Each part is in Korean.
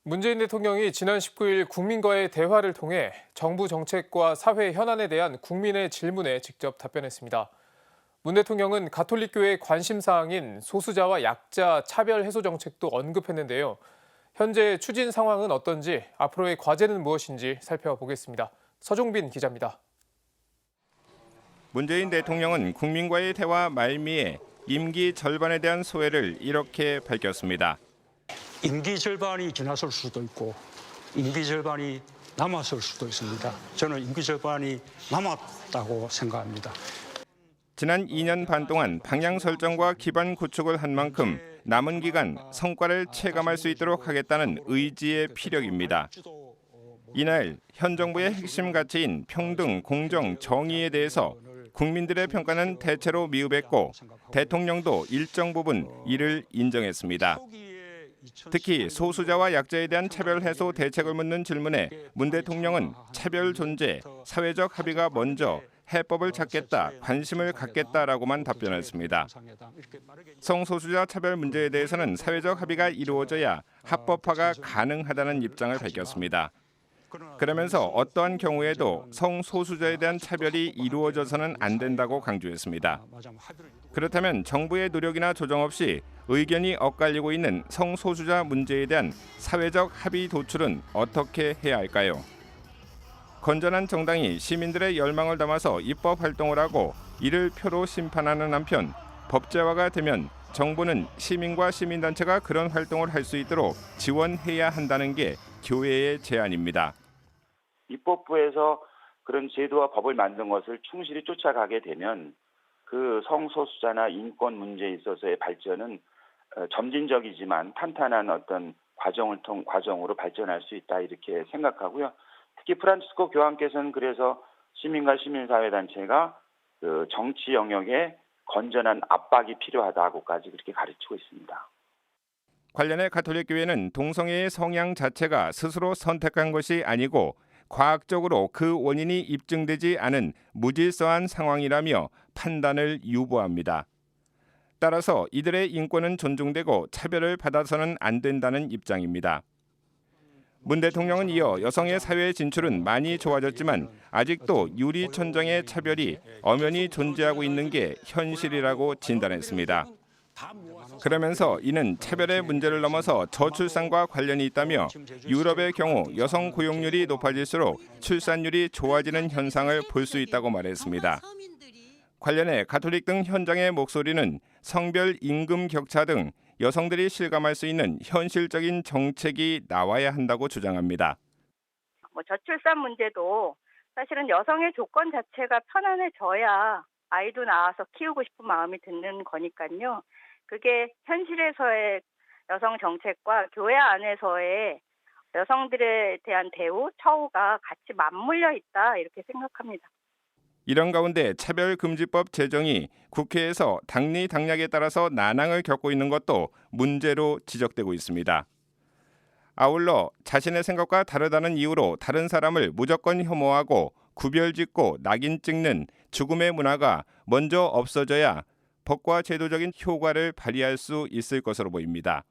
문재인 대통령이 지난 19일 국민과의 대화를 통해 정부 정책과 사회 현안에 대한 국민의 질문에 직접 답변했습니다. 문 대통령은 가톨릭교회의 관심사항인 소수자와 약자 차별 해소 정책도 언급했는데요. 현재 추진 상황은 어떤지, 앞으로의 과제는 무엇인지 살펴보겠습니다. 서종빈 기자입니다. 문재인 대통령은 국민과의 대화 말미에 임기 절반에 대한 소회를 이렇게 밝혔습니다. 임기 절반이 지났을 수도 있고 임기 절반이 남았을 수도 있습니다. 저는 임기 절반이 남았다고 생각합니다. 지난 2년 반 동안 방향 설정과 기반 구축을 한 만큼 남은 기간 성과를 체감할 수 있도록 하겠다는 의지의 피력입니다. 이날 현 정부의 핵심 가치인 평등, 공정, 정의에 대해서 국민들의 평가는 대체로 미흡했고 대통령도 일정 부분 이를 인정했습니다. 특히 소수자와 약자에 대한 차별 해소 대책을 묻는 질문에 문 대통령은 차별 존재, 사회적 합의가 먼저 해법을 찾겠다, 관심을 갖겠다라고만 답변했습니다. 성소수자 차별 문제에 대해서는 사회적 합의가 이루어져야 합법화가 가능하다는 입장을 밝혔습니다. 그러면서 어떠한 경우에도 성소수자에 대한 차별이 이루어져서는 안 된다고 강조했습니다. 그렇다면 정부의 노력이나 조정 없이 의견이 엇갈리고 있는 성소수자 문제에 대한 사회적 합의 도출은 어떻게 해야 할까요? 건전한 정당이 시민들의 열망을 담아서 입법 활동을 하고 이를 표로 심판하는 한편 법제화가 되면 정부는 시민과 시민단체가 그런 활동을 할 수 있도록 지원해야 한다는 게 교회의 제안입니다. 입법부에서 그런 제도와 법을 만든 것을 충실히 쫓아가게 되면 그 성소수자나 인권 문제에 있어서의 발전은 점진적이지만 탄탄한 어떤 과정으로 발전할 수 있다 이렇게 생각하고요. 특히 프란치스코 교황께서는 그래서 시민과 시민사회단체가 그 정치 영역에 건전한 압박이 필요하다고까지 그렇게 가르치고 있습니다. 관련해 가톨릭교회는 동성애의 성향 자체가 스스로 선택한 것이 아니고 과학적으로 그 원인이 입증되지 않은 무질서한 상황이라며 판단을 유보합니다. 따라서 이들의 인권은 존중되고 차별을 받아서는 안 된다는 입장입니다. 문 대통령은 이어 여성의 사회 진출은 많이 좋아졌지만 아직도 유리천장의 차별이 엄연히 존재하고 있는 게 현실이라고 진단했습니다. 그러면서 이는 차별의 문제를 넘어서 저출산과 관련이 있다며 유럽의 경우 여성 고용률이 높아질수록 출산율이 좋아지는 현상을 볼 수 있다고 말했습니다. 관련해 가톨릭 등 현장의 목소리는 성별 임금 격차 등 여성들이 실감할 수 있는 현실적인 정책이 나와야 한다고 주장합니다. 저출산 문제도 사실은 여성의 조건 자체가 편안해져야 아이도 낳아서 키우고 싶은 마음이 드는 거니까요. 그게 현실에서의 여성 정책과 교회 안에서의 여성들에 대한 대우, 처우가 같이 맞물려 있다 이렇게 생각합니다. 이런 가운데 차별금지법 제정이 국회에서 당리당략에 따라서 난항을 겪고 있는 것도 문제로 지적되고 있습니다. 아울러 자신의 생각과 다르다는 이유로 다른 사람을 무조건 혐오하고 구별짓고 낙인 찍는 죽음의 문화가 먼저 없어져야 법과 제도적인 효과를 발휘할 수 있을 것으로 보입니다.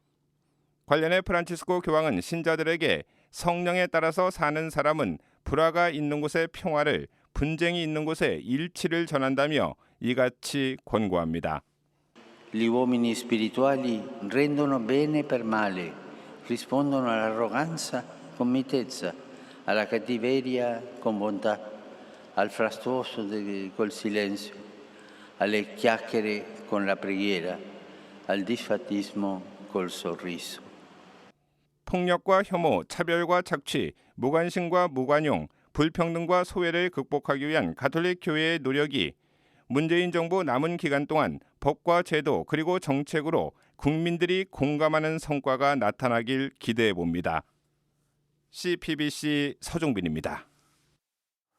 관련해 프란치스코 교황은 신자들에게 성령에 따라서 사는 사람은 불화가 있는 곳에 평화를, 분쟁이 있는 곳에 일치를 전한다며 이같이 권고합니다. Gli uomini spirituali rendono bene per male, rispondono all'arroganza con mitezza, alla cattiveria con bontà, al frastuoso col silenzio, alle chiacchiere con la preghiera, al disfattismo col sorriso. 폭력과 혐오, 차별과 착취, 무관심과 무관용, 불평등과 소외를 극복하기 위한 가톨릭 교회의 노력이 문재인 정부 남은 기간 동안 법과 제도 그리고 정책으로 국민들이 공감하는 성과가 나타나길 기대해 봅니다. CPBC 서종빈입니다.